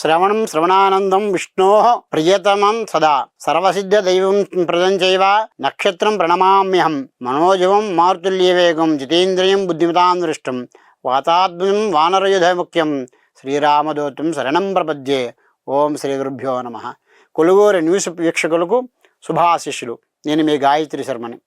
శ్రవణం శ్రవణానందం విష్ణో ప్రియతమం సదా సర్వసిద్ధ దైవం ప్రదంచైవ నక్షత్రం ప్రణమామ్యహం మనోజవం మారుతుల్యవేగం జితేంద్రియం బుద్ధిమతాం దృష్టం వాతాత్మ్యం వానరయుధ ముఖ్యం శ్రీరామదూతం శరణం ప్రపద్యే. ఓం శ్రీ గురుభ్యో నమ. కొలుగూరు న్యూస్ వీక్షకులకు శుభాశిష్యులు. నేను మీ గాయత్రి శర్మని.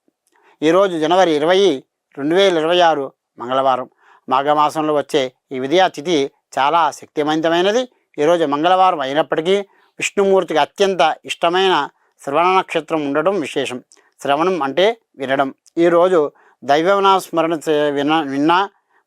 ఈరోజు జనవరి 20, 2026 మంగళవారం. మాఘమాసంలో వచ్చే ఈ విద్యా తిథి చాలా శక్తివంతమైనది. ఈరోజు మంగళవారం అయినప్పటికీ విష్ణుమూర్తికి అత్యంత ఇష్టమైన శ్రవణ నక్షత్రం ఉండటం విశేషం. శ్రవణం అంటే వినడం. ఈరోజు దైవనామస్మరణ విన్నా,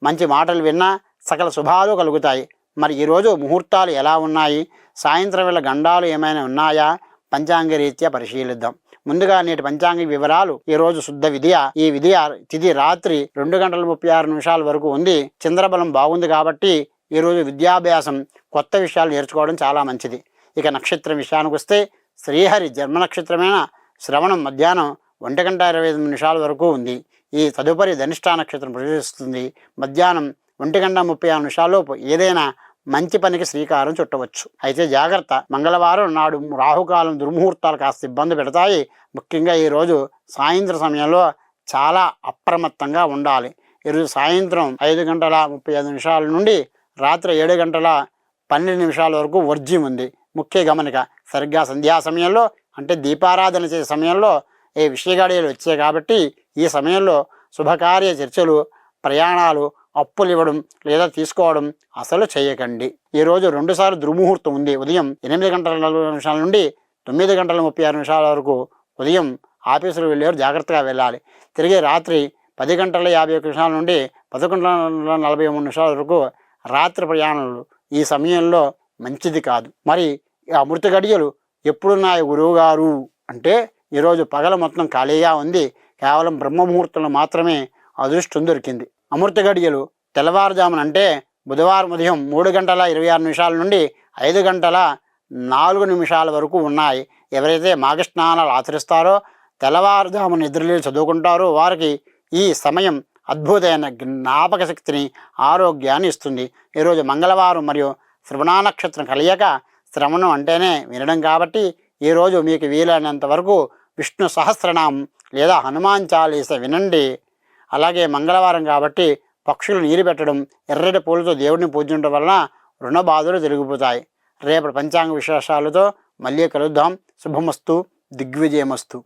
మంచి మాటలు విన్నా సకల శుభాలు కలుగుతాయి. మరి ఈరోజు ముహూర్తాలు ఎలా ఉన్నాయి, సాయంత్రం వేళ గండాలు ఏమైనా ఉన్నాయా, పంచాంగ రీత్యా పరిశీలిద్దాం. ముందుగా నేటి పంచాంగ వివరాలు. ఈరోజు శుద్ధ విద్య. ఈ విద్య తిథి రాత్రి 2:36 వరకు ఉంది. చంద్రబలం బాగుంది కాబట్టి ఈరోజు విద్యాభ్యాసం, కొత్త విషయాలు నేర్చుకోవడం చాలా మంచిది. ఇక నక్షత్రం విషయానికి వస్తే శ్రీహరి జన్మ నక్షత్రమైన శ్రవణం మధ్యాహ్నం 1:25 వరకు ఉంది. ఈ తదుపరి ధనిష్ఠా నక్షత్రం ప్రవేశిస్తుంది. మధ్యాహ్నం 1:36 ఏదైనా మంచి పనికి శ్రీకారం చుట్టవచ్చు. అయితే జాగ్రత్త, మంగళవారం నాడు రాహుకాలం, దుర్ముహూర్తాలు కాస్త ఇబ్బంది పెడతాయి. ముఖ్యంగా ఈరోజు సాయంత్రం సమయంలో చాలా అప్రమత్తంగా ఉండాలి. ఈరోజు సాయంత్రం 5:35 నుండి రాత్రి 7:12 వరకు వర్జ్యం ఉంది. ముఖ్య గమనిక, సరిగ్గా సంధ్యా సమయంలో అంటే దీపారాధన చేసే సమయంలో ఈ విషయగాడియలు వచ్చాయి కాబట్టి ఈ సమయంలో శుభకార్య చర్చలు, ప్రయాణాలు, అప్పులు ఇవ్వడం లేదా తీసుకోవడం అసలు చేయకండి. ఈరోజు 2 సార్లు దుర్ముహూర్తం ఉంది. ఉదయం 8:40 నుండి 9:36 వరకు ఉదయం ఆఫీసులు వెళ్ళేవారు జాగ్రత్తగా వెళ్ళాలి. తిరిగి రాత్రి 10:51 నుండి 11:43 వరకు రాత్రి ప్రయాణాలు ఈ సమయంలో మంచిది కాదు. మరి అమృత గడియలు ఎప్పుడున్నాయి గురువుగారు అంటే ఈరోజు పగల మొత్తం ఖాళీగా ఉంది. కేవలం బ్రహ్మముహూర్తంలో మాత్రమే అదృష్టం దొరికింది. అమృత గడియలు తెల్లవారుజామున అంటే బుధవారం ఉదయం 3:26 నుండి 5:04 వరకు ఉన్నాయి. ఎవరైతే మాఘస్నానాలు ఆచరిస్తారో, తెల్లవారుజామున నిద్రలేసి చదువుకుంటారో వారికి ఈ సమయం అద్భుతమైన జ్ఞాపక శక్తిని, ఆరోగ్యాన్ని ఇస్తుంది. ఈరోజు మంగళవారం మరియు శ్రవణ నక్షత్రం కలియక శ్రవణం అంటేనే వినడం కాబట్టి ఈరోజు మీకు వీలైనంత వరకు విష్ణు సహస్రనామం లేదా హనుమాన్ చాలీస వినండి. అలాగే మంగళవారం కాబట్టి పక్షులు నీరు పెట్టడం, ఎర్రటి పూలతో దేవుడిని పూజించడం వలన రుణ బాధలు తిరిగిపోతాయి. రేపటి పంచాంగ విశేషాలతో మళ్ళీ కలుద్దాం. శుభమస్తు, దిగ్విజయమస్తు.